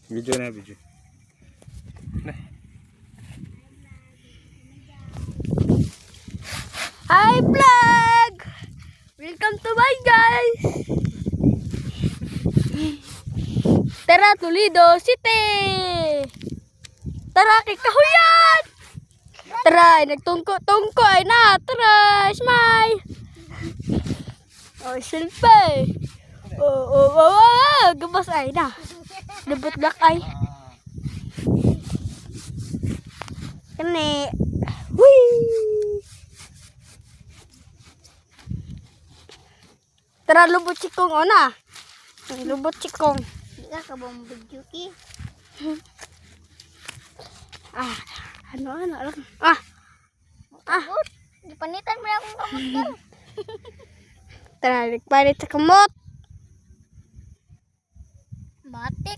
Video na, video. Hi vlog! Welcome to my guys! Tara, Toledo City! Tara, kay Kahuyan! Tara, nagtungko-tungko ay na! Tara, smile! Oh, selfie! Oh, gabas ay na! Lubot gak ay! Kani! Whee! Tara, lubot sikong ona. Lubot sikong. Di ka kabang video ki. Ano lang. Good. Dipanitan mo na akong kamot ka. Tara, nagpalit sa kamot. Matik.